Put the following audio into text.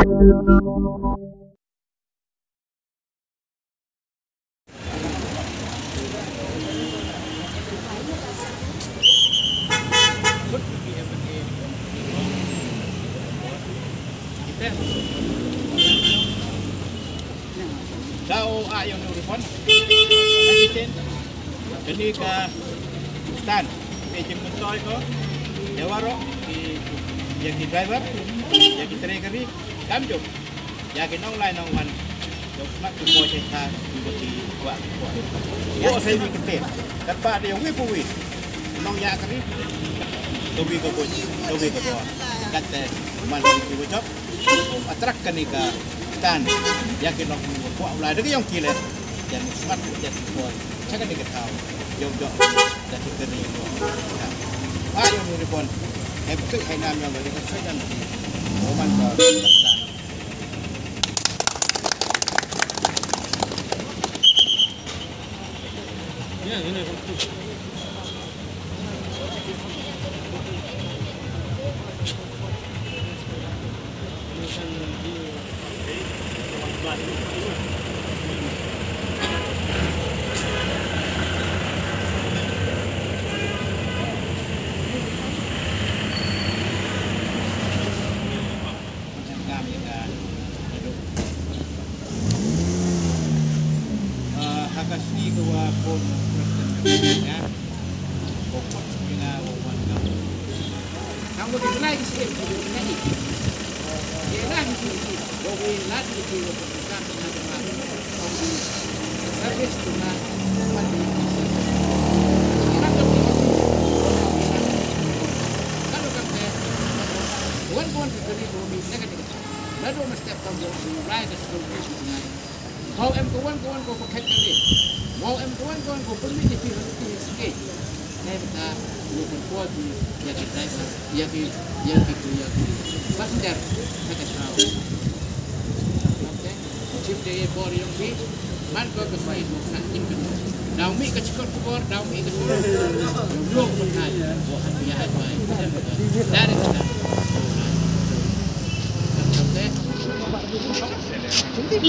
Daw ayaw ng repon. Jadi ke stan, pejim mentoy ko, dewaro yang di driver, yang di trigger kamjuk, yang di online wan, yang nak tu boleh cerita di buat. Oh saya ni ketin, dapat dia wipu wis, nong ya kari, tobi ke bawah, kata mana di bocor, atrak kan ni ke stan, yang di nong buat mulai dari yang kile, yang smart jadi buat. Saya kan tahu, jauh-jauh dari kiri itu. Pak yang nuripon, betul hai nam yang dari saya dan Roman Kordor. Ya ini. Hakasni gawa pun ya. Pokok punya wawan kamu. Kamu dimulai di sini ini. Dia lagi di sini. Bawa lagi di sini pekerjaan dengan kamu. Servis dengan mandi. Kalau kamu kawan-kawan kerja bumi negatif. Lalu mesti kamu mulai ke sekolah dengan mau em kawan-kawan ko pakai kali, mau em kawan-kawan ko pergi di pihak sikit. Saya minta lupa kuat ya kita ya passenger pakai tahu. Okay, chip dia bor yang ni, man ko ke sini nak tinggal. Daumi ke cikot kubur, daumi ke cikot. Belum pernah. Wah dia apa? Dari mana? Okay.